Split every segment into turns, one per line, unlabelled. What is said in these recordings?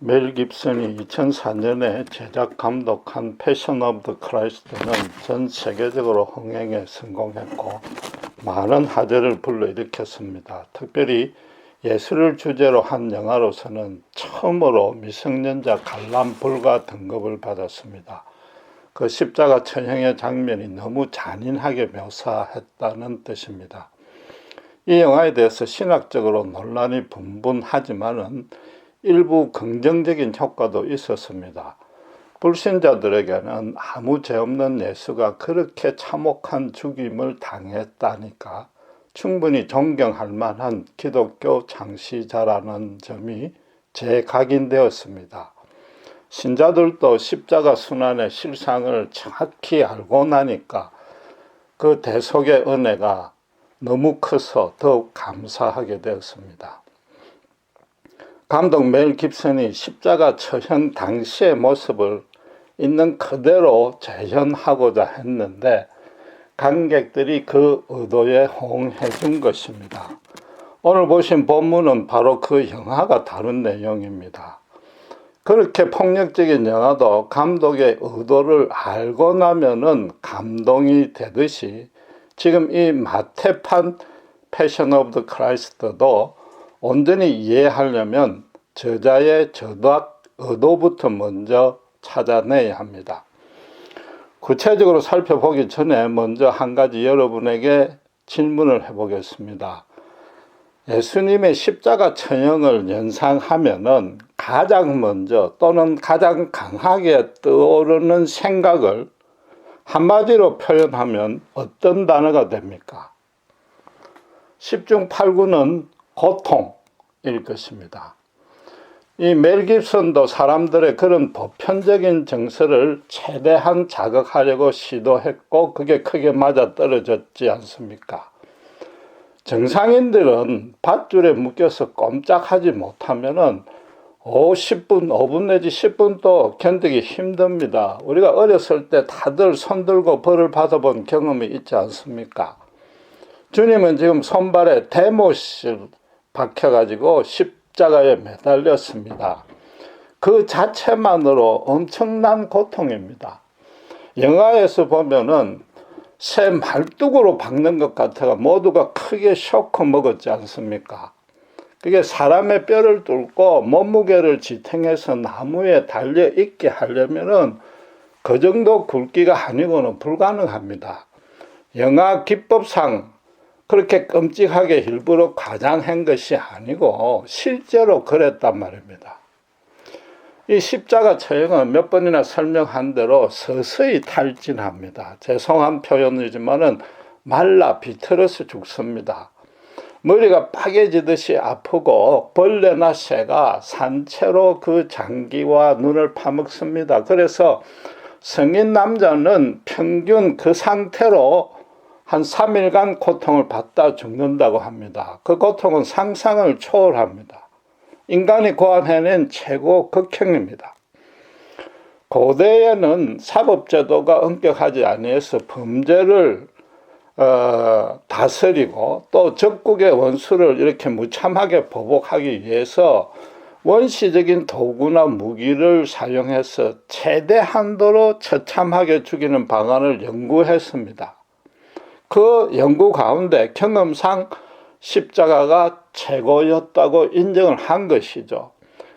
멜 깁슨이 2004년에 제작 감독한 패션 오브 더 크라이스트는 전 세계적으로 흥행에 성공했고 많은 화제를 불러일으켰습니다. 특별히 예술을 주제로 한 영화로서는 처음으로 미성년자 관람 불가 등급을 받았습니다. 그 십자가 처형의 장면이 너무 잔인하게 묘사했다는 뜻입니다. 이 영화에 대해서 신학적으로 논란이 분분하지만은 일부 긍정적인 효과도 있었습니다. 불신자들에게는 아무 죄 없는 예수가 그렇게 참혹한 죽임을 당했다니까 충분히 존경할 만한 기독교 창시자라는 점이 재각인되었습니다. 신자들도 십자가 순환의 실상을 정확히 알고 나니까 그 대속의 은혜가 너무 커서 더욱 감사하게 되었습니다. 감독 멜 깁슨이 십자가 처형 당시의 모습을 있는 그대로 재현하고자 했는데 관객들이 그 의도에 호응해 준 것입니다. 오늘 보신 본문은 바로 그 영화가 다룬 내용입니다. 그렇게 폭력적인 영화도 감독의 의도를 알고 나면은 감동이 되듯이 지금 이 마태판 패션 오브 더 크라이스트도 온전히 이해하려면 저자의 저작 의도부터 먼저 찾아내야 합니다. 구체적으로 살펴보기 전에 먼저 한 가지 여러분에게 질문을 해보겠습니다. 예수님의 십자가 처형을 연상하면은 가장 먼저 또는 가장 강하게 떠오르는 생각을 한마디로 표현하면 어떤 단어가 됩니까? 10중 8구는 고통일 것입니다. 이 멜 깁슨도 사람들의 그런 보편적인 정서를 최대한 자극하려고 시도했고 그게 크게 맞아떨어졌지 않습니까? 정상인들은 밧줄에 묶여서 꼼짝하지 못하면은 5분 내지 10분도 견디기 힘듭니다. 우리가 어렸을 때 다들 손들고 벌을 받아본 경험이 있지 않습니까? 주님은 지금 손발에 대못을 박혀가지고 십자가에 매달렸습니다. 그 자체만으로 엄청난 고통입니다. 영화에서 보면은 새 말뚝으로 박는 것 같아가 모두가 크게 쇼크 먹었지 않습니까? 그게 사람의 뼈를 뚫고 몸무게를 지탱해서 나무에 달려 있게 하려면은 그 정도 굵기가 아니고는 불가능합니다. 영화 기법상 그렇게 끔찍하게 일부러 과장한 것이 아니고 실제로 그랬단 말입니다. 이 십자가 처형은 몇 번이나 설명한 대로 서서히 탈진합니다. 죄송한 표현이지만은 말라 비틀어서 죽습니다. 머리가 빠개지듯이 아프고 벌레나 새가 산채로 그 장기와 눈을 파먹습니다. 그래서 성인 남자는 평균 그 상태로 한 3일간 고통을 받다 죽는다고 합니다. 그 고통은 상상을 초월합니다. 인간이 고안해낸 최고 극형입니다. 고대에는 사법제도가 엄격하지 아니해서 범죄를 다스리고 또 적국의 원수를 이렇게 무참하게 보복하기 위해서 원시적인 도구나 무기를 사용해서 최대한도로 처참하게 죽이는 방안을 연구했습니다. 그 연구 가운데 경험상 십자가가 최고였다고 인정을 한 것이죠.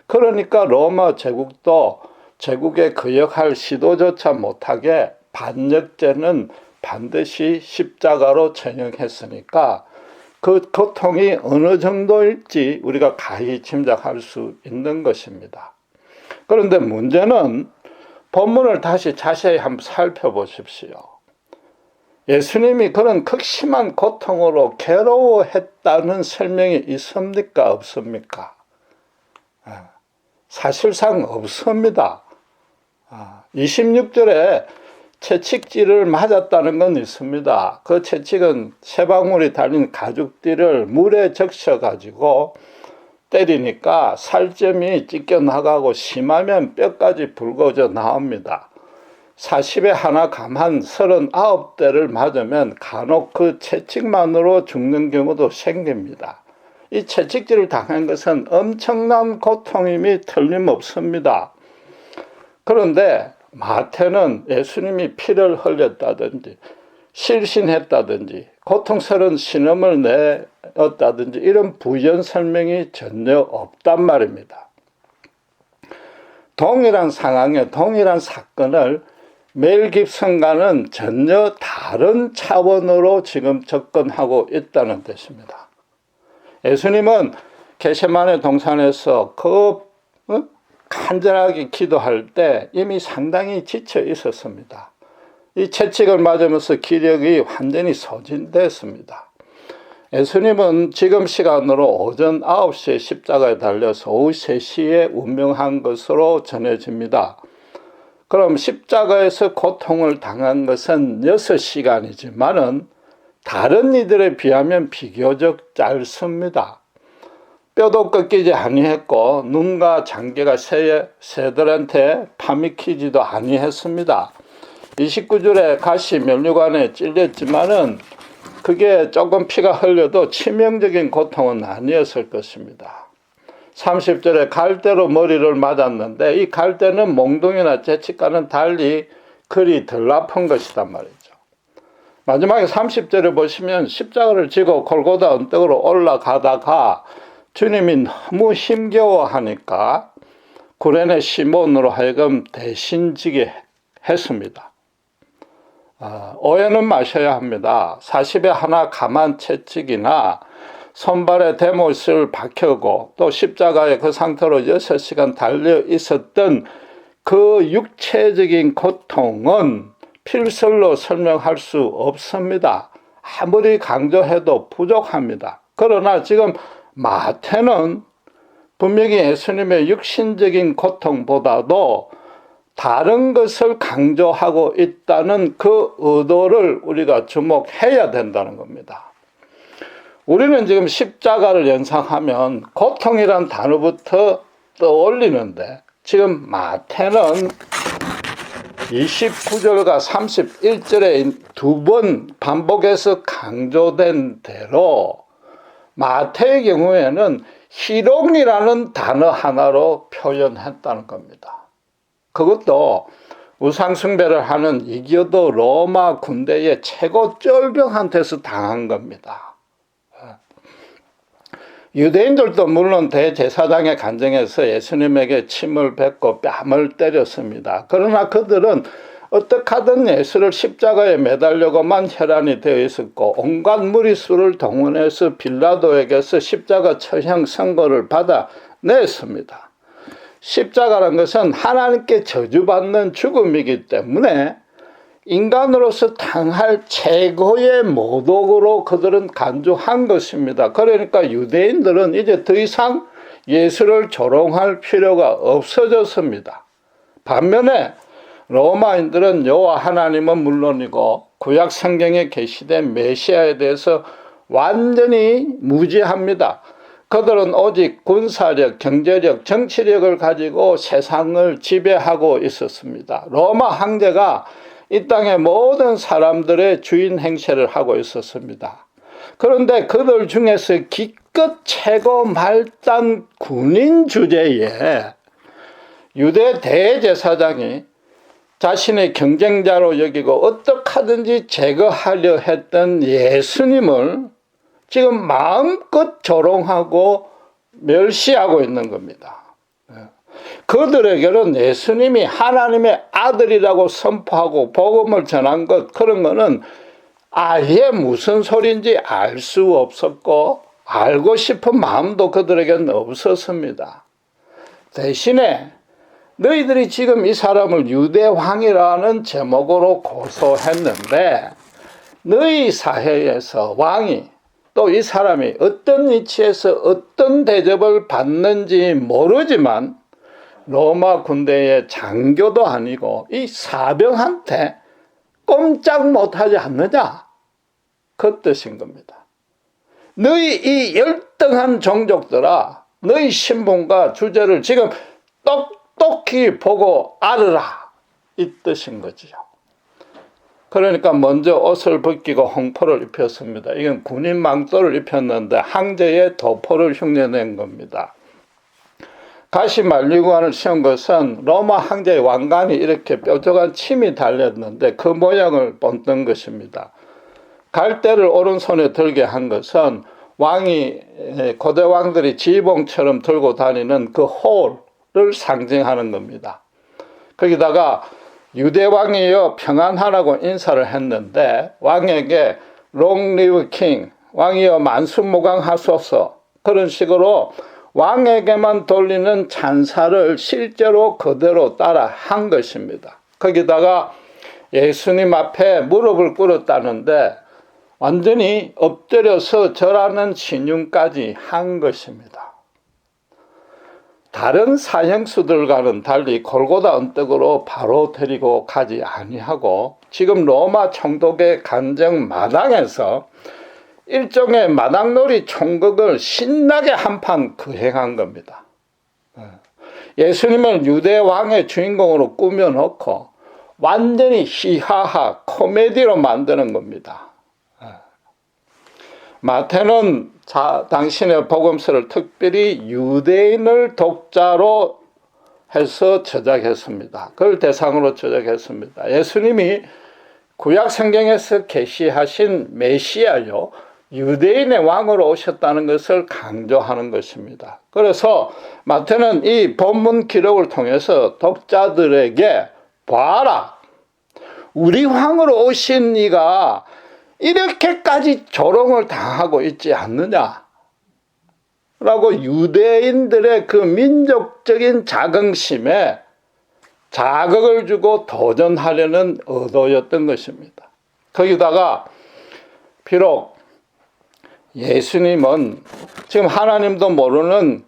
그러니까 로마 제국도 제국에 거역할 시도조차 못하게 반역죄는 반드시 십자가로 처형했으니까 그 고통이 어느 정도일지 우리가 가히 짐작할 수 있는 것입니다. 그런데 문제는 본문을 다시 자세히 한번 살펴보십시오. 예수님이 그런 극심한 고통으로 괴로워했다는 설명이 있습니까? 없습니까? 사실상 없습니다. 26절에 채찍질을 맞았다는 건 있습니다. 그 채찍은 세 방울이 달린 가죽띠를 물에 적셔가지고 때리니까 살점이 찢겨나가고 심하면 뼈까지 붉어져 나옵니다. 40에 하나 감한 39대를 맞으면 간혹 그 채찍만으로 죽는 경우도 생깁니다. 이 채찍질을 당한 것은 엄청난 고통임이 틀림없습니다. 그런데 마태는 예수님이 피를 흘렸다든지 실신했다든지 고통스러운 신음을 내었다든지 이런 부연 설명이 전혀 없단 말입니다. 동일한 상황에 동일한 사건을 멜 깁슨과는 전혀 다른 차원으로 지금 접근하고 있다는 뜻입니다. 예수님은 겟세마네 동산에서 간절하게 기도할 때 이미 상당히 지쳐 있었습니다. 이 채찍을 맞으면서 기력이 완전히 소진됐습니다. 예수님은 지금 시간으로 오전 9시에 십자가에 달려서 오후 3시에 운명한 것으로 전해집니다. 그럼 십자가에서 고통을 당한 것은 6시간이지만은 다른 이들에 비하면 비교적 짧습니다. 뼈도 꺾이지 아니했고 눈과 장기가 새들한테 파미키지도 아니했습니다. 29줄에 가시 면류관에 찔렸지만은 그게 조금 피가 흘려도 치명적인 고통은 아니었을 것입니다. 30절에 갈대로 머리를 맞았는데 이 갈대는 몽둥이나 채찍과는 달리 그리 덜 아픈 것이단 말이죠. 마지막에 30절에 보시면 십자가를 지고 골고다 언덕으로 올라가다가 주님이 너무 힘겨워하니까 구레네 시몬으로 하여금 대신 지게 했습니다. 오해는 마셔야 합니다. 40에 하나 감한 채찍이나 손발에 대못을 박혀고 또 십자가에 그 상태로 6시간 달려 있었던 그 육체적인 고통은 필설로 설명할 수 없습니다. 아무리 강조해도 부족합니다. 그러나 지금 마태는 분명히 예수님의 육신적인 고통보다도 다른 것을 강조하고 있다는 그 의도를 우리가 주목해야 된다는 겁니다. 우리는 지금 십자가를 연상하면 고통이란 단어부터 떠올리는데 지금 마태는 29절과 31절에 두 번 반복해서 강조된 대로 마태의 경우에는 희롱이라는 단어 하나로 표현했다는 겁니다. 그것도 우상숭배를 하는 이교도 로마 군대의 최고 쫄병한테서 당한 겁니다. 유대인들도 물론 대제사장의 간증에서 예수님에게 침을 뱉고 뺨을 때렸습니다. 그러나 그들은 어떻게 하든 예수를 십자가에 매달려고만 혈안이 되어 있었고 온갖 무리수를 동원해서 빌라도에게서 십자가 처형 선고를 받아냈습니다. 십자가란 것은 하나님께 저주받는 죽음이기 때문에 인간으로서 당할 최고의 모독으로 그들은 간주한 것입니다. 그러니까 유대인들은 이제 더 이상 예수를 조롱할 필요가 없어졌습니다. 반면에 로마인들은 여호와 하나님은 물론이고 구약 성경에 계시된 메시아에 대해서 완전히 무지합니다. 그들은 오직 군사력, 경제력, 정치력을 가지고 세상을 지배하고 있었습니다. 로마 황제가 이 땅의 모든 사람들의 주인 행세를 하고 있었습니다. 그런데 그들 중에서 기껏 최고 말단 군인 주제에 유대 대제사장이 자신의 경쟁자로 여기고 어떻게 하든지 제거하려 했던 예수님을 지금 마음껏 조롱하고 멸시하고 있는 겁니다. 그들에게는 예수님이 하나님의 아들이라고 선포하고 복음을 전한 것, 그런 거는 아예 무슨 소리인지 알 수 없었고 알고 싶은 마음도 그들에게는 없었습니다. 대신에 너희들이 지금 이 사람을 유대왕이라는 제목으로 고소했는데 너희 사회에서 왕이 또 이 사람이 어떤 위치에서 어떤 대접을 받는지 모르지만 로마 군대의 장교도 아니고 이 사병한테 꼼짝 못하지 않느냐, 그 뜻인 겁니다. 너희 이 열등한 종족들아, 너희 신분과 주제를 지금 똑똑히 보고 알으라, 이 뜻인 거지요. 그러니까 먼저 옷을 벗기고 홍포를 입혔습니다. 이건 군인 망토를 입혔는데 황제의 도포를 흉내낸 겁니다. 가시 만리관을 씌운 것은 로마 황제의 왕관이 이렇게 뾰족한 침이 달렸는데 그 모양을 본뜬 것입니다. 갈대를 오른손에 들게 한 것은 왕이 고대 왕들이 지봉처럼 들고 다니는 그 홀을 상징하는 겁니다. 거기다가 유대 왕이여 평안하라고 인사를 했는데 왕에게 Long live king, 왕이여 만수무강하소서, 그런 식으로 왕에게만 돌리는 찬사를 실제로 그대로 따라 한 것입니다. 거기다가 예수님 앞에 무릎을 꿇었다는데 완전히 엎드려서 절하는 신용까지 한 것입니다. 다른 사형수들과는 달리 골고다 언덕으로 바로 데리고 가지 아니하고 지금 로마 총독의 간정 마당에서 일종의 마당놀이 총극을 신나게 한판 거행한 겁니다. 예수님을 유대 왕의 주인공으로 꾸며놓고 완전히 히하하 코미디로 만드는 겁니다. 마태는 당신의 복음서를 특별히 유대인을 독자로 해서 저작했습니다. 그걸 대상으로 저작했습니다. 예수님이 구약 성경에서 계시하신 메시아요, 유대인의 왕으로 오셨다는 것을 강조하는 것입니다. 그래서 마태는 이 본문 기록을 통해서 독자들에게 봐라, 우리 왕으로 오신 이가 이렇게까지 조롱을 당하고 있지 않느냐 라고 유대인들의 그 민족적인 자긍심에 자극을 주고 도전하려는 의도였던 것입니다. 거기다가 비록 예수님은 지금 하나님도 모르는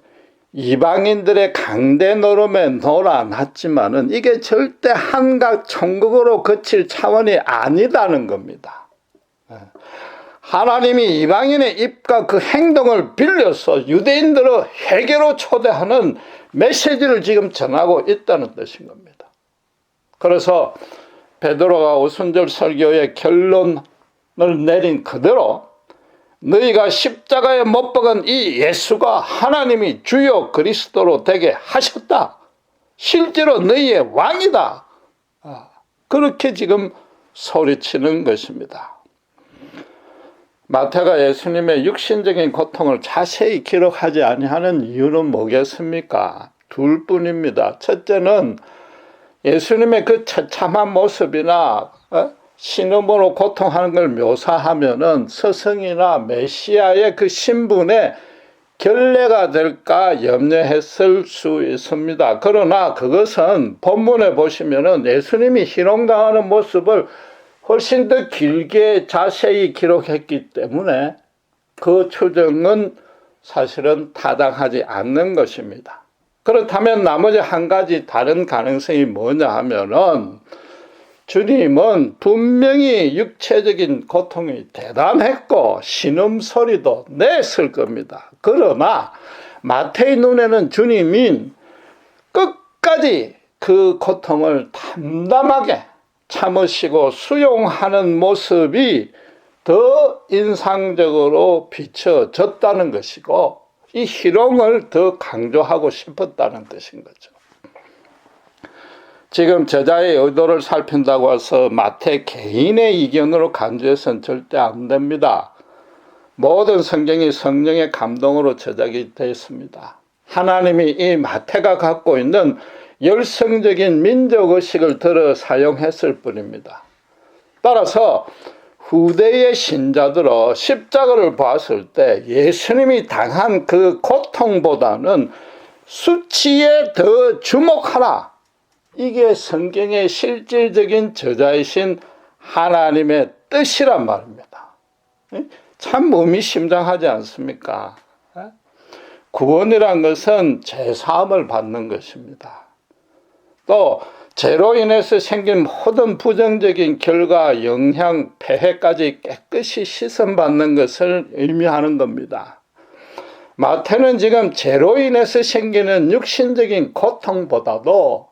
이방인들의 강대 노름에 놀아났지만은 이게 절대 한각 천국으로 그칠 차원이 아니다는 겁니다. 하나님이 이방인의 입과 그 행동을 빌려서 유대인들을 회개로 초대하는 메시지를 지금 전하고 있다는 뜻인 겁니다. 그래서 베드로가 오순절 설교의 결론을 내린 그대로 너희가 십자가에 못 박은 이 예수가 하나님이 주요 그리스도로 되게 하셨다, 실제로 너희의 왕이다, 그렇게 지금 소리치는 것입니다. 마태가 예수님의 육신적인 고통을 자세히 기록하지 아니하는 이유는 뭐겠습니까? 둘뿐입니다. 첫째는 예수님의 그 처참한 모습이나 신음으로 고통하는 걸 묘사하면은 스승이나 메시아의 그 신분에 결례가 될까 염려했을 수 있습니다. 그러나 그것은 본문에 보시면은 예수님이 희롱당하는 모습을 훨씬 더 길게 자세히 기록했기 때문에 그 추정은 사실은 타당하지 않는 것입니다. 그렇다면 나머지 한 가지 다른 가능성이 뭐냐 하면은 주님은 분명히 육체적인 고통이 대단했고 신음소리도 냈을 겁니다. 그러나 마태의 눈에는 주님이 끝까지 그 고통을 담담하게 참으시고 수용하는 모습이 더 인상적으로 비춰졌다는 것이고 이 희롱을 더 강조하고 싶었다는 뜻인 거죠. 지금 저자의 의도를 살핀다고 해서 마태 개인의 의견으로 간주해서는 절대 안 됩니다. 모든 성경이 성령의 감동으로 저작이 되어 있습니다. 하나님이 이 마태가 갖고 있는 열성적인 민족의식을 들어 사용했을 뿐입니다. 따라서 후대의 신자들은 십자가를 봤을 때 예수님이 당한 그 고통보다는 수치에 더 주목하라, 이게 성경의 실질적인 저자이신 하나님의 뜻이란 말입니다. 참 의미심장하지 않습니까? 구원이란 것은 죄사함을 받는 것입니다. 또 죄로 인해서 생긴 모든 부정적인 결과, 영향, 폐해까지 깨끗이 씻음받는 것을 의미하는 겁니다. 마태는 지금 죄로 인해서 생기는 육신적인 고통보다도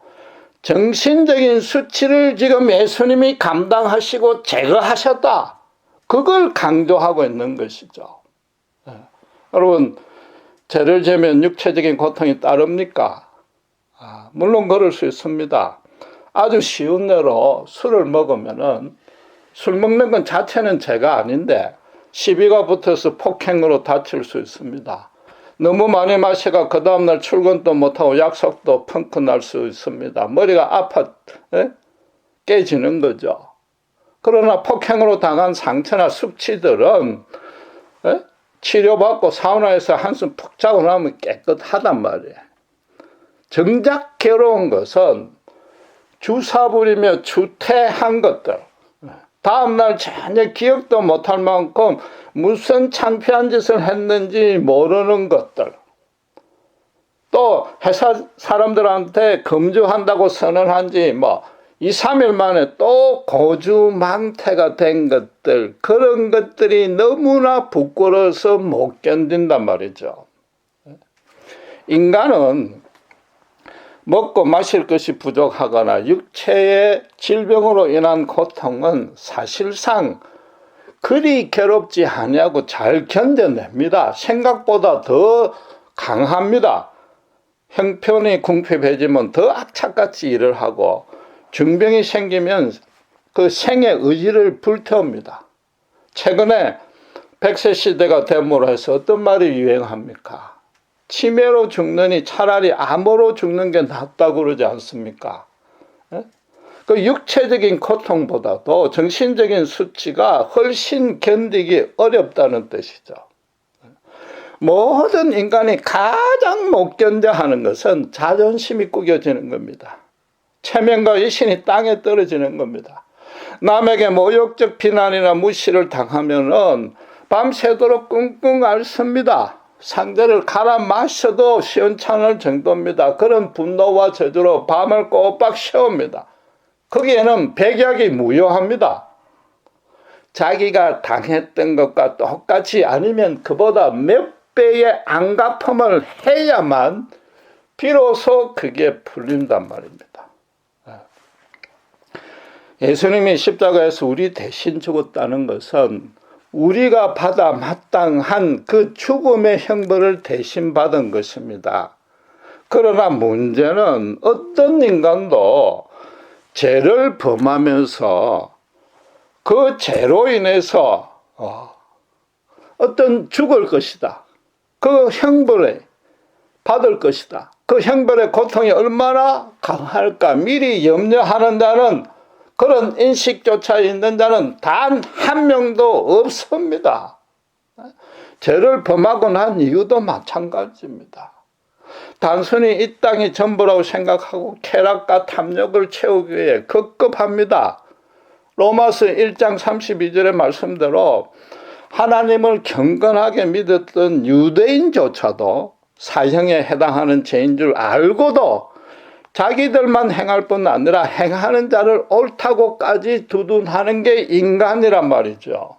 정신적인 수치를 지금 예수님이 감당하시고 제거하셨다. 그걸 강조하고 있는 것이죠. 여러분, 죄를 지으면 육체적인 고통이 따릅니까? 물론 그럴 수 있습니다. 아주 쉬운 예로 술을 먹으면은 술 먹는 건 자체는 죄가 아닌데 시비가 붙어서 폭행으로 다칠 수 있습니다. 너무 많이 마시가 그 다음날 출근도 못하고 약속도 펑크 날 수 있습니다. 머리가 아파 깨지는 거죠. 그러나 폭행으로 당한 상처나 숙취들은 치료받고 사우나에서 한숨 푹 자고 나면 깨끗하단 말이에요. 정작 괴로운 것은 주사 부리며 주태한 것들, 다음날 전혀 기억도 못할 만큼 무슨 창피한 짓을 했는지 모르는 것들, 또 회사 사람들한테 금주한다고 선언한 지 2, 3일 만에 또 고주망태가 된 것들, 그런 것들이 너무나 부끄러워서 못 견딘단 말이죠. 인간은 먹고 마실 것이 부족하거나 육체의 질병으로 인한 고통은 사실상 그리 괴롭지 아니하고 잘 견뎌냅니다. 생각보다 더 강합니다. 형편이 궁핍해지면 더 악착같이 일을 하고 중병이 생기면 그 생의 의지를 불태웁니다. 최근에 100세 시대가 됨으로 해서 어떤 말이 유행합니까? 치매로 죽느니 차라리 암으로 죽는 게 낫다고 그러지 않습니까? 그 육체적인 고통보다도 정신적인 수치가 훨씬 견디기 어렵다는 뜻이죠. 모든 인간이 가장 못 견뎌 하는 것은 자존심이 구겨지는 겁니다. 체면과威신이 땅에 떨어지는 겁니다. 남에게 모욕적 비난이나 무시를 당하면은 밤새도록 끙끙 앓습니다. 상대를 갈아 마셔도 시원찮을 정도입니다. 그런 분노와 저주로 밤을 꼬박 새웁니다. 거기에는 백약이 무효합니다. 자기가 당했던 것과 똑같이 아니면 그보다 몇 배의 안갚음을 해야만 비로소 그게 풀린단 말입니다. 예수님이 십자가에서 우리 대신 죽었다는 것은 우리가 받아 마땅한 그 죽음의 형벌을 대신 받은 것입니다. 그러나 문제는 어떤 인간도 죄를 범하면서 그 죄로 인해서 어떤 죽을 것이다. 그 형벌에 받을 것이다. 그 형벌의 고통이 얼마나 강할까 미리 염려하는 자는, 그런 인식조차 있는 자는 단 한 명도 없습니다. 죄를 범하고 난 이유도 마찬가지입니다. 단순히 이 땅이 전부라고 생각하고 쾌락과 탐욕을 채우기 위해 급급합니다. 로마서 1장 32절의 말씀대로 하나님을 경건하게 믿었던 유대인조차도 사형에 해당하는 죄인 줄 알고도 자기들만 행할 뿐 아니라 행하는 자를 옳다고까지 두둔하는 게 인간이란 말이죠.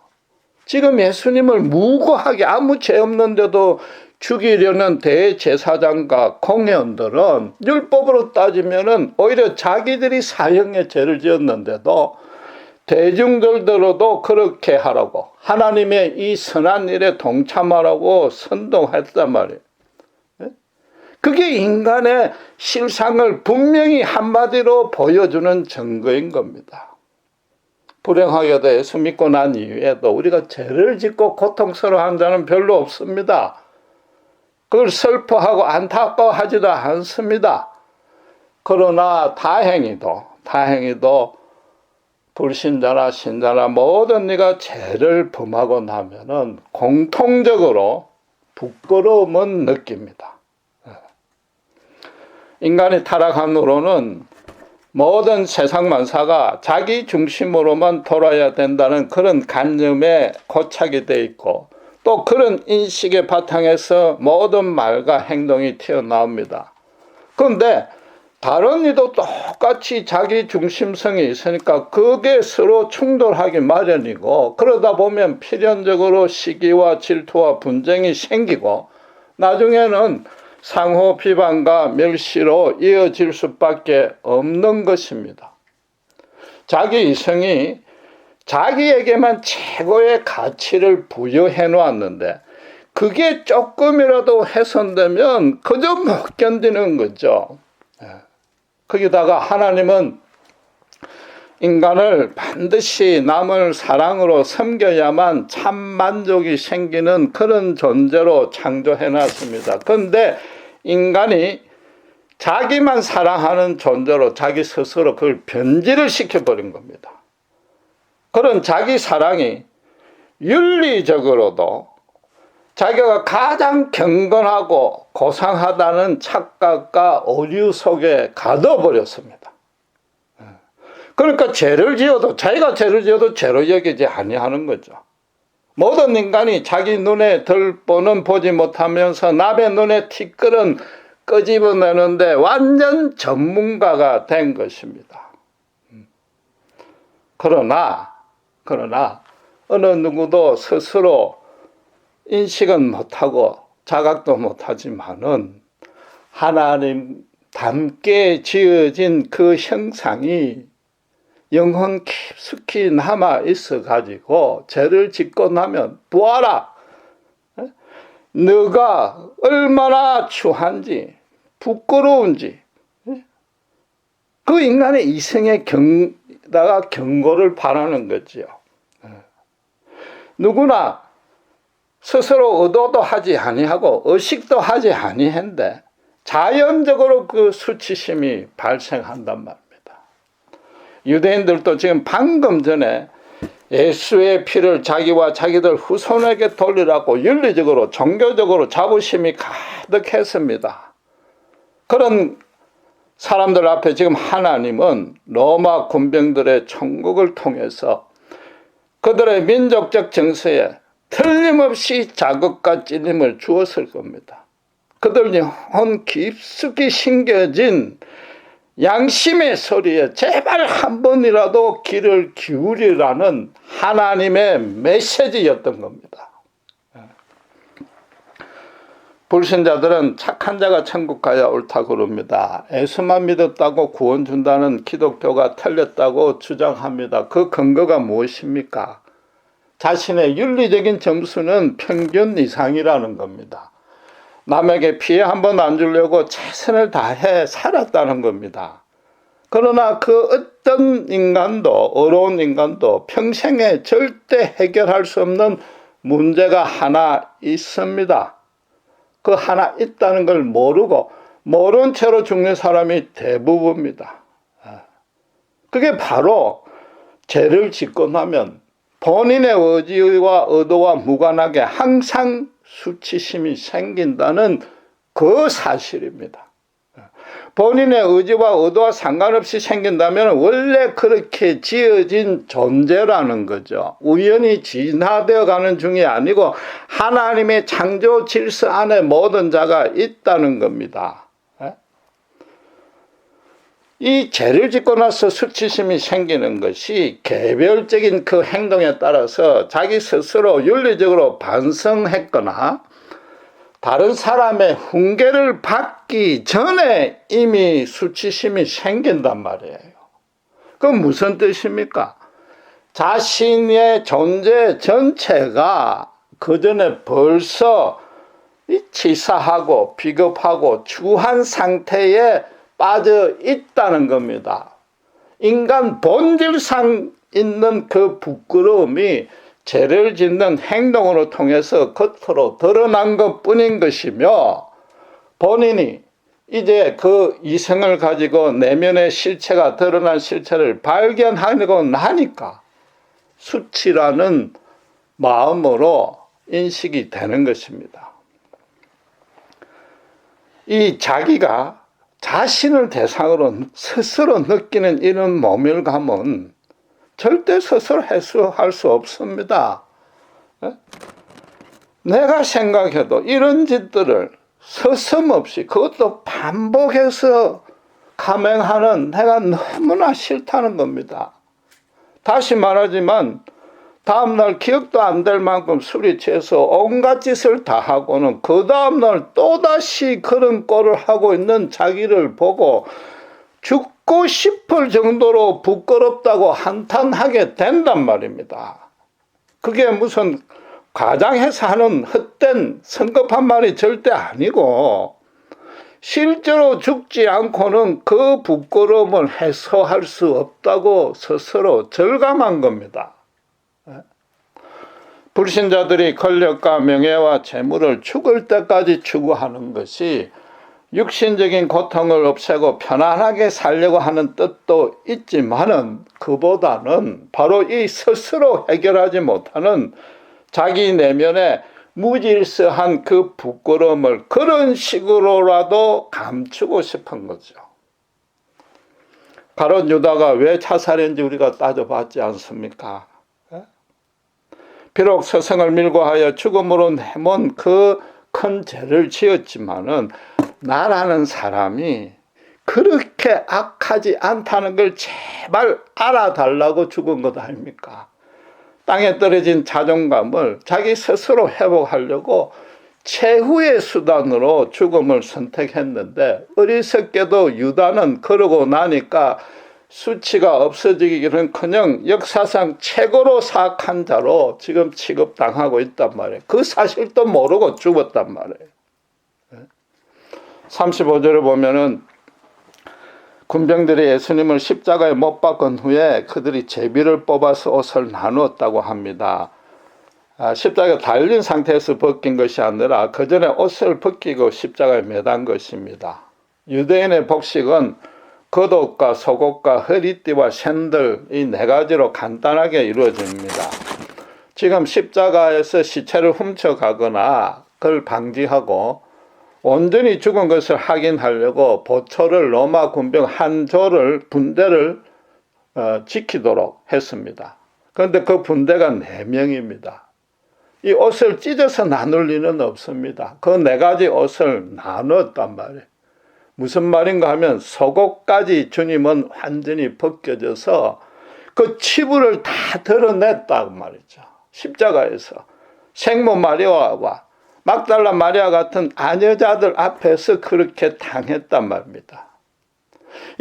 지금 예수님을 무고하게 아무 죄 없는데도 죽이려는 대제사장과 공회원들은 율법으로 따지면은 오히려 자기들이 사형의 죄를 지었는데도 대중들더라도 그렇게 하라고, 하나님의 이 선한 일에 동참하라고 선동했단 말이에요. 그게 인간의 실상을 분명히 한마디로 보여주는 증거인 겁니다. 불행하게도 예수 믿고 난 이후에도 우리가 죄를 짓고 고통스러워하는 자는 별로 없습니다. 그걸 슬퍼하고 안타까워하지도 않습니다. 그러나 다행히도 불신자나 신자나 모든 이가 죄를 범하고 나면은 공통적으로 부끄러움은 느낍니다. 인간이 타락한 후로는 모든 세상 만사가 자기 중심으로만 돌아야 된다는 그런 관념에 고착이 되어 있고, 또 그런 인식의 바탕에서 모든 말과 행동이 튀어나옵니다. 그런데 다른 이도 똑같이 자기 중심성이 있으니까 그게 서로 충돌하기 마련이고, 그러다 보면 필연적으로 시기와 질투와 분쟁이 생기고 나중에는 상호 비방과 멸시로 이어질 수밖에 없는 것입니다. 자기 이성이 자기에게만 최고의 가치를 부여해 놓았는데 그게 조금이라도 훼손되면 그저 못 견디는 거죠. 거기다가 하나님은 인간을 반드시 남을 사랑으로 섬겨야만 참 만족이 생기는 그런 존재로 창조해 놨습니다. 그런데 인간이 자기만 사랑하는 존재로 자기 스스로 그걸 변질을 시켜버린 겁니다. 그런 자기 사랑이 윤리적으로도 자기가 가장 경건하고 고상하다는 착각과 오류 속에 가둬버렸습니다. 그러니까 죄를 지어도 자기가 죄를 지어도 죄로 여기지 아니하는 거죠. 모든 인간이 자기 눈에 들보는 보지 못하면서 남의 눈에 티끌은 끄집어내는데 완전 전문가가 된 것입니다. 그러나 어느 누구도 스스로 인식은 못하고 자각도 못하지만은 하나님답게 지어진 그 형상이 영혼 깊숙이 남아 있어 가지고 죄를 짓고 나면 보아라, 너가 얼마나 추한지 부끄러운지, 그 인간의 이성에 경고를 바라는 거지요. 누구나 스스로 의도도 하지 아니하고 의식도 하지 아니한데 자연적으로 그 수치심이 발생한단 말입니다. 유대인들도 지금 방금 전에 예수의 피를 자기와 자기들 후손에게 돌리라고 윤리적으로 종교적으로 자부심이 가득했습니다. 그런 사람들 앞에 지금 하나님은 로마 군병들의 총국을 통해서 그들의 민족적 정서에 틀림없이 자극과 찔림을 주었을 겁니다. 그들 영혼 깊숙이 심겨진 양심의 소리에 제발 한 번이라도 귀를 기울이라는 하나님의 메시지였던 겁니다. 불신자들은 착한 자가 천국 가야 옳다고 그럽니다. 예수만 믿었다고 구원 준다는 기독교가 틀렸다고 주장합니다. 그 근거가 무엇입니까? 자신의 윤리적인 점수는 평균 이상이라는 겁니다. 남에게 피해 한 번 안 주려고 최선을 다해 살았다는 겁니다. 그러나 그 어떤 인간도, 어려운 인간도 평생에 절대 해결할 수 없는 문제가 하나 있습니다. 그 하나 있다는 걸 모르고 모른 채로 죽는 사람이 대부분입니다. 그게 바로 죄를 짓고 나면 본인의 의지와 의도와 무관하게 항상 수치심이 생긴다는 그 사실입니다. 본인의 의지와 의도와 상관없이 생긴다면 원래 그렇게 지어진 존재라는 거죠. 우연히 진화되어 가는 중이 아니고 하나님의 창조 질서 안에 모든 자가 있다는 겁니다. 이 죄를 짓고 나서 수치심이 생기는 것이 개별적인 그 행동에 따라서 자기 스스로 윤리적으로 반성했거나 다른 사람의 훈계를 받기 전에 이미 수치심이 생긴단 말이에요. 그건 무슨 뜻입니까? 자신의 존재 전체가 그 전에 벌써 치사하고 비겁하고 추한 상태에 빠져 있다는 겁니다. 인간 본질상 있는 그 부끄러움이 죄를 짓는 행동으로 통해서 겉으로 드러난 것뿐인 것이며, 본인이 이제 그 이성을 가지고 내면의 실체가 드러난 실체를 발견하고 나니까 수치라는 마음으로 인식이 되는 것입니다. 이 자기가 자신을 대상으로 스스로 느끼는 이런 모멸감은 절대 스스로 해소할 수 없습니다. 내가 생각해도 이런 짓들을 서슴없이 그것도 반복해서 감행하는 내가 너무나 싫다는 겁니다. 다시 말하지만 다음날 기억도 안 될 만큼 술이 취해서 온갖 짓을 다 하고는 그 다음날 또다시 그런 꼴을 하고 있는 자기를 보고 죽고 싶을 정도로 부끄럽다고 한탄하게 된단 말입니다. 그게 무슨 과장해서 하는 헛된 성급한 말이 절대 아니고 실제로 죽지 않고는 그 부끄러움을 해소할 수 없다고 스스로 절감한 겁니다. 불신자들이 권력과 명예와 재물을 죽을 때까지 추구하는 것이 육신적인 고통을 없애고 편안하게 살려고 하는 뜻도 있지만은 그보다는 바로 이 스스로 해결하지 못하는 자기 내면의 무질서한 그 부끄러움을 그런 식으로라도 감추고 싶은 거죠. 가룟 유다가 왜 자살했는지 우리가 따져봤지 않습니까? 비록 스승을 밀고 하여 죽음으로 내몬 그 큰 죄를 지었지만은 나라는 사람이 그렇게 악하지 않다는 걸 제발 알아달라고 죽은 것 아닙니까? 땅에 떨어진 자존감을 자기 스스로 회복하려고 최후의 수단으로 죽음을 선택했는데 어리석게도 유다는 그러고 나니까 수치가 없어지기는커녕 역사상 최고로 사악한 자로 지금 취급당하고 있단 말이에요. 그 사실도 모르고 죽었단 말이에요. 35절을 보면은 군병들이 예수님을 십자가에 못 박은 후에 그들이 제비를 뽑아서 옷을 나누었다고 합니다. 십자가에 달린 상태에서 벗긴 것이 아니라 그 전에 옷을 벗기고 십자가에 매단 것입니다. 유대인의 복식은 겉옷과 속옷과 허리띠와 샌들 이 네 가지로 간단하게 이루어집니다. 지금 십자가에서 시체를 훔쳐가거나 그걸 방지하고 온전히 죽은 것을 확인하려고 보초를 로마 군병 한 조를 분대를 지키도록 했습니다. 그런데 그 분대가 4명입니다. 이 옷을 찢어서 나눌 리는 없습니다. 그 4가지 옷을 나눴단 말이에요. 무슨 말인가 하면 속옷까지 주님은 완전히 벗겨져서 그 치부를 다 드러냈다고 말이죠. 십자가에서 생모 마리아와 막달라 마리아 같은 아녀자들 앞에서 그렇게 당했단 말입니다.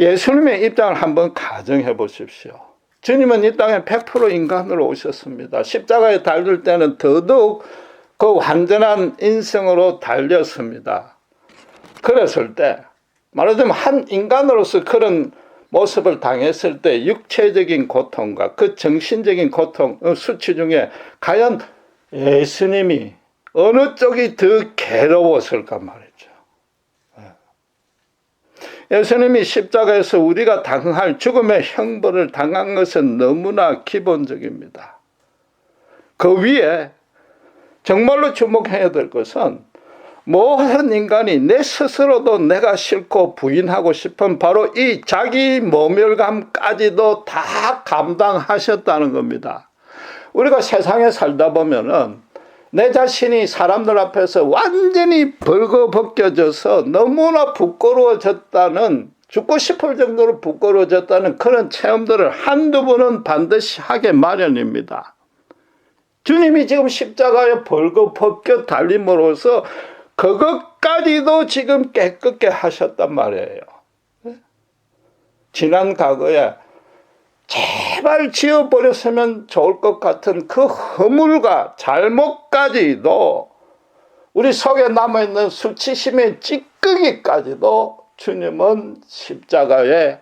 예수님의 입장을 한번 가정해 보십시오. 주님은 이 땅에 100% 인간으로 오셨습니다. 십자가에 달릴 때는 더더욱 그 완전한 인성으로 달렸습니다. 그랬을 때 말하자면 한 인간으로서 그런 모습을 당했을 때 육체적인 고통과 그 정신적인 고통, 수치 중에 과연 예수님이 어느 쪽이 더 괴로웠을까 말이죠. 예수님이 십자가에서 우리가 당할 죽음의 형벌을 당한 것은 너무나 기본적입니다. 그 위에 정말로 주목해야 될 것은 모든 인간이 내 스스로도 내가 싫고 부인하고 싶은 바로 이 자기 모멸감까지도 다 감당하셨다는 겁니다. 우리가 세상에 살다 보면은 내 자신이 사람들 앞에서 완전히 벌거벗겨져서 너무나 부끄러워졌다는, 죽고 싶을 정도로 부끄러워졌다는 그런 체험들을 한두 번은 반드시 하게 마련입니다. 주님이 지금 십자가에 벌거벗겨 달림으로써 그것까지도 지금 깨끗게 하셨단 말이에요. 지난 과거에 제발 지워버렸으면 좋을 것 같은 그 허물과 잘못까지도 우리 속에 남아있는 수치심의 찌꺼기까지도 주님은 십자가에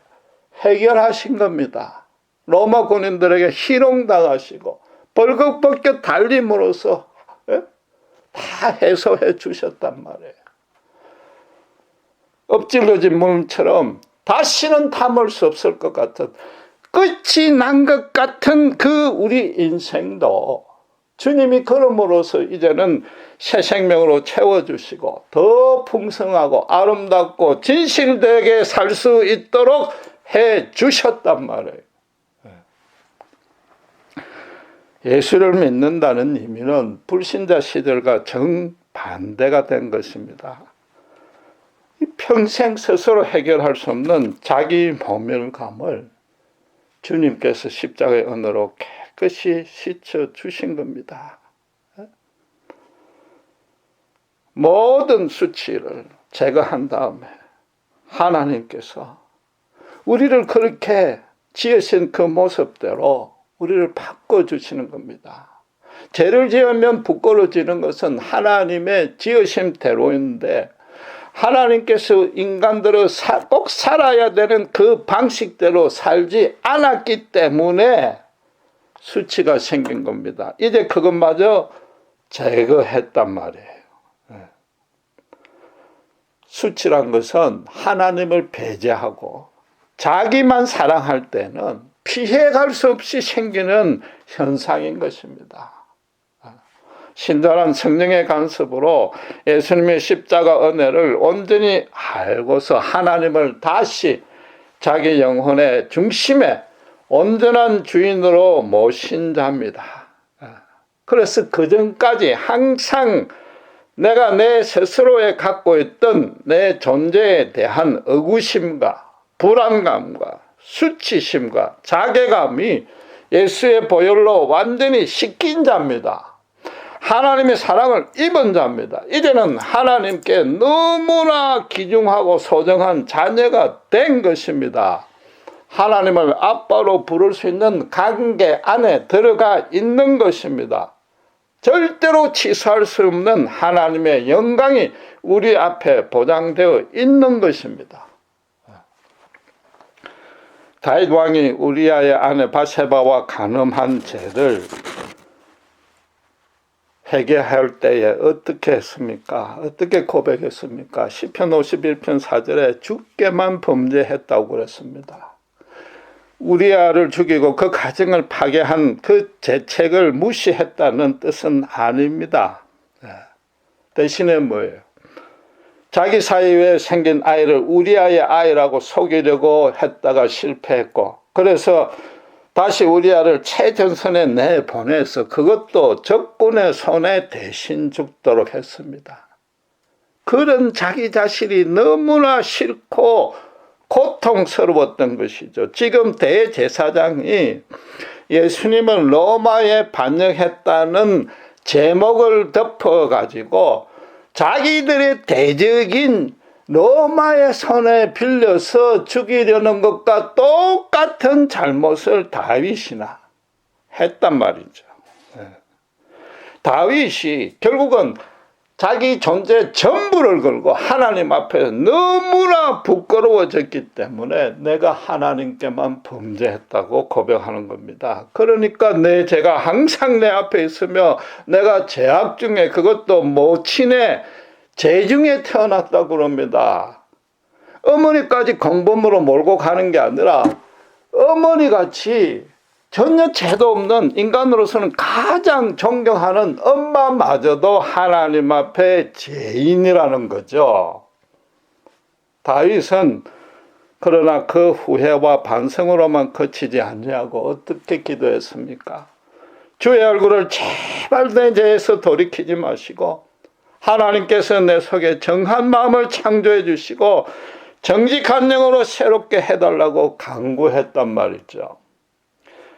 해결하신 겁니다. 로마 군인들에게 희롱당하시고 벌거벗겨 달림으로써 다 해소해 주셨단 말이에요. 엎질러진 물처럼 다시는 담을 수 없을 것 같은 끝이 난 것 같은 그 우리 인생도 주님이 그럼으로써 이제는 새 생명으로 채워주시고 더 풍성하고 아름답고 진실되게 살 수 있도록 해 주셨단 말이에요. 예수를 믿는다는 의미는 불신자 시절과 정반대가 된 것입니다. 평생 스스로 해결할 수 없는 자기 모멸감을 주님께서 십자가의 은혜로 깨끗이 씻어 주신 겁니다. 모든 수치를 제거한 다음에 하나님께서 우리를 그렇게 지으신 그 모습대로 우리를 바꿔주시는 겁니다. 죄를 지으면 부끄러워지는 것은 하나님의 지으심대로인데 하나님께서 인간들을 꼭 살아야 되는 그 방식대로 살지 않았기 때문에 수치가 생긴 겁니다. 이제 그것마저 제거했단 말이에요. 수치란 것은 하나님을 배제하고 자기만 사랑할 때는 피해갈 수 없이 생기는 현상인 것입니다. 신자란 성령의 간섭으로 예수님의 십자가 은혜를 온전히 알고서 하나님을 다시 자기 영혼의 중심에 온전한 주인으로 모신 자입니다. 그래서 그전까지 항상 내가 내 스스로에 갖고 있던 내 존재에 대한 의구심과 불안감과 수치심과 자괴감이 예수의 보혈로 완전히 씻긴 자입니다. 하나님의 사랑을 입은 자입니다. 이제는 하나님께 너무나 귀중하고 소중한 자녀가 된 것입니다. 하나님을 아빠로 부를 수 있는 관계 안에 들어가 있는 것입니다. 절대로 취소할 수 없는 하나님의 영광이 우리 앞에 보장되어 있는 것입니다. 다윗 왕이 우리아의 아내 바세바와 간음한 죄를 회개할 때에 어떻게 했습니까? 어떻게 고백했습니까? 시편 51편 4절에 주께만 범죄했다고 그랬습니다. 우리아를 죽이고 그 가정을 파괴한 그 죄책을 무시했다는 뜻은 아닙니다. 대신에 뭐예요? 자기 사이에 생긴 아이를 우리아의 아이라고 속이려고 했다가 실패했고, 그래서 다시 우리아를 최전선에 내보내서 그것도 적군의 손에 대신 죽도록 했습니다. 그런 자기 자신이 너무나 싫고 고통스러웠던 것이죠. 지금 대제사장이 예수님을 로마에 반역했다는 제목을 덮어가지고 자기들의 대적인 로마의 손에 빌려서 죽이려는 것과 똑같은 잘못을 다윗이나 했단 말이죠. 다윗이 결국은 자기 존재 전부를 걸고 하나님 앞에 너무나 부끄러워졌기 때문에 내가 하나님께만 범죄했다고 고백하는 겁니다. 그러니까 내 죄가 항상 내 앞에 있으며 내가 죄악 중에, 그것도 모친의 죄 중에 태어났다고 그럽니다. 어머니까지 공범으로 몰고 가는 게 아니라 어머니같이 전혀 죄도 없는 인간으로서는 가장 존경하는 엄마마저도 하나님 앞에 죄인이라는 거죠. 다윗은 그러나 그 후회와 반성으로만 그치지 않냐고 어떻게 기도했습니까? 주의 얼굴을 제발 내 죄에서 돌이키지 마시고 하나님께서 내 속에 정한 마음을 창조해 주시고 정직한 영으로 새롭게 해달라고 간구했단 말이죠.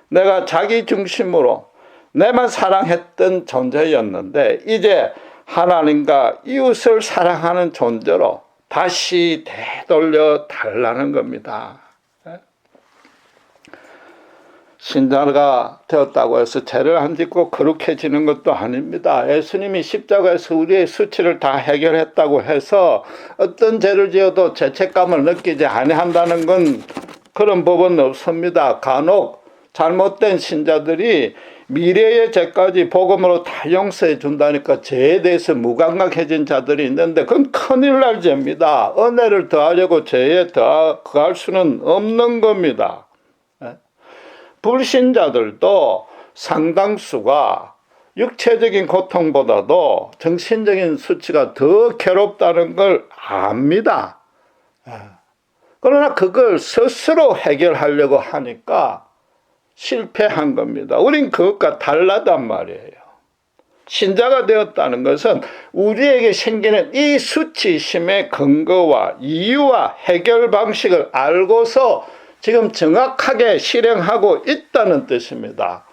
내가 자기 중심으로 내만 사랑했던 존재였는데 이제 하나님과 이웃을 사랑하는 존재로 다시 되돌려 달라는 겁니다. 신자가 되었다고 해서 죄를 안 짓고 거룩해지는 것도 아닙니다. 예수님이 십자가에서 우리의 수치를 다 해결했다고 해서 어떤 죄를 지어도 죄책감을 느끼지 아니한다는 건 그런 법은 없습니다. 간혹 잘못된 신자들이 미래의 죄까지 복음으로 다 용서해 준다니까 죄에 대해서 무감각해진 자들이 있는데 그건 큰일 날 죄입니다. 은혜를 더하려고 죄에 더할 수는 없는 겁니다. 불신자들도 상당수가 육체적인 고통보다도 정신적인 수치가 더 괴롭다는 걸 압니다. 그러나 그걸 스스로 해결하려고 하니까 실패한 겁니다. 우린 그것과 달라단 말이에요. 신자가 되었다는 것은 우리에게 생기는 이 수치심의 근거와 이유와 해결 방식을 알고서 지금 정확하게 실행하고 있다는 뜻입니다.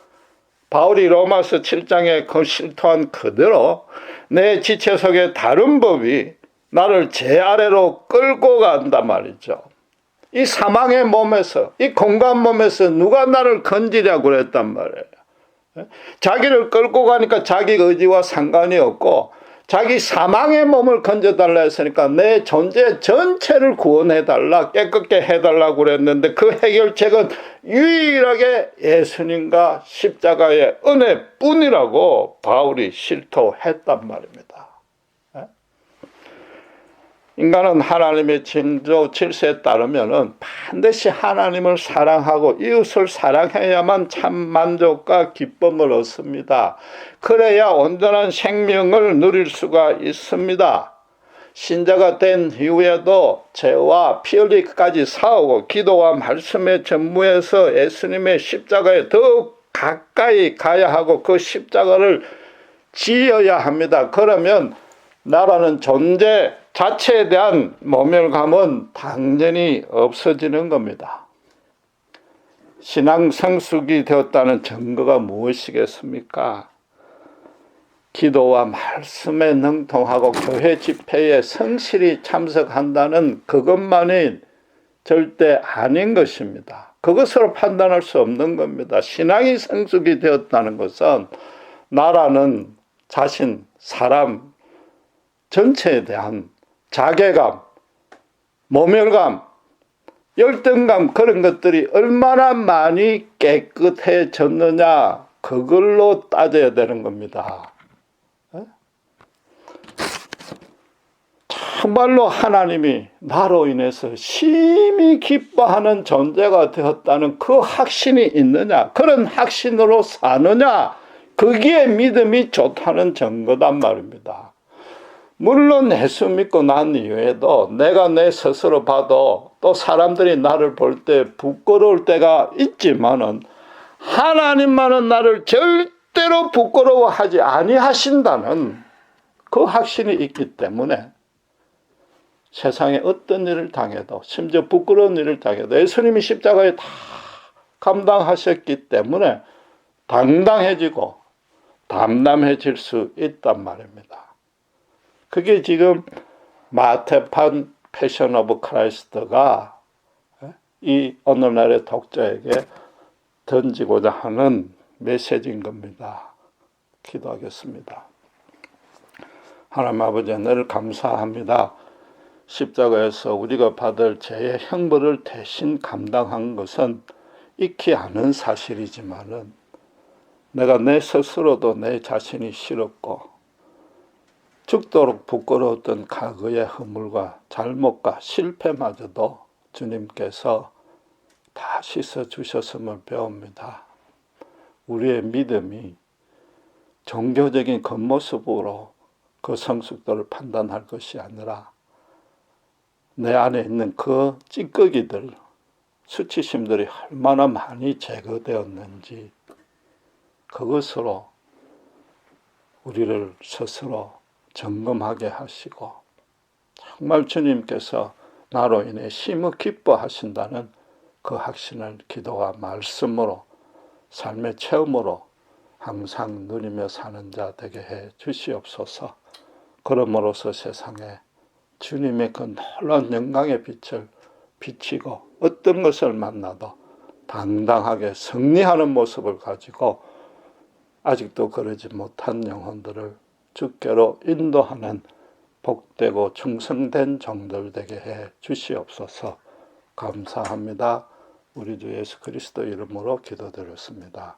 바울이 로마서 7장에 그 실토한 그대로 내 지체 속에 다른 법이 나를 제 아래로 끌고 간단 말이죠. 이 사망의 몸에서, 이 공간 몸에서 누가 나를 건지려고 그랬단 말이에요. 자기를 끌고 가니까 자기 의지와 상관이 없고 자기 사망의 몸을 건져달라 했으니까 내 존재 전체를 구원해달라, 깨끗게 해달라고 그랬는데 그 해결책은 유일하게 예수님과 십자가의 은혜뿐이라고 바울이 실토했단 말입니다. 인간은 하나님의 징조 질서에 따르면 반드시 하나님을 사랑하고 이웃을 사랑해야만 참 만족과 기쁨을 얻습니다. 그래야 온전한 생명을 누릴 수가 있습니다. 신자가 된 이후에도 죄와 피 흘리기까지 싸우고 기도와 말씀의 전무에서 예수님의 십자가에 더욱 가까이 가야 하고 그 십자가를 지어야 합니다. 그러면 나라는 존재 자체에 대한 모멸감은 당연히 없어지는 겁니다. 신앙 성숙이 되었다는 증거가 무엇이겠습니까? 기도와 말씀에 능통하고 교회 집회에 성실히 참석한다는 그것만이 절대 아닌 것입니다. 그것으로 판단할 수 없는 겁니다. 신앙이 성숙이 되었다는 것은 나라는 자신, 사람 전체에 대한 자괴감, 모멸감, 열등감 그런 것들이 얼마나 많이 깨끗해졌느냐 그걸로 따져야 되는 겁니다. 정말로 하나님이 나로 인해서 심히 기뻐하는 존재가 되었다는 그 확신이 있느냐, 그런 확신으로 사느냐, 거기에 믿음이 좋다는 증거단 말입니다. 물론 예수 믿고 난 이후에도 내가 내 스스로 봐도 또 사람들이 나를 볼 때 부끄러울 때가 있지만은 하나님만은 나를 절대로 부끄러워하지 아니하신다는 그 확신이 있기 때문에 세상에 어떤 일을 당해도, 심지어 부끄러운 일을 당해도 예수님이 십자가에 다 감당하셨기 때문에 당당해지고 담담해질 수 있단 말입니다. 그게 지금 마태판 패션 오브 크라이스트가 이 오늘날의 독자에게 던지고자 하는 메시지인 겁니다. 기도하겠습니다. 하나님 아버지, 늘 감사합니다. 십자가에서 우리가 받을 죄의 형벌을 대신 감당한 것은 익히 아는 사실이지만은 내가 내 스스로도 내 자신이 싫었고 죽도록 부끄러웠던 과거의 허물과 잘못과 실패마저도 주님께서 다 씻어주셨음을 배웁니다. 우리의 믿음이 종교적인 겉모습으로 그 성숙도를 판단할 것이 아니라 내 안에 있는 그 찌꺼기들, 수치심들이 얼마나 많이 제거되었는지 그것으로 우리를 스스로 점검하게 하시고 정말 주님께서 나로 인해 심히 기뻐하신다는 그 확신을 기도와 말씀으로 삶의 체험으로 항상 누리며 사는 자 되게 해 주시옵소서. 그럼으로써 세상에 주님의 그 놀라운 영광의 빛을 비치고 어떤 것을 만나도 당당하게 승리하는 모습을 가지고 아직도 그러지 못한 영혼들을 주께로 인도하는 복되고 충성된 종들 되게 해 주시옵소서. 감사합니다. 우리 주 예수 그리스도 이름으로 기도드렸습니다.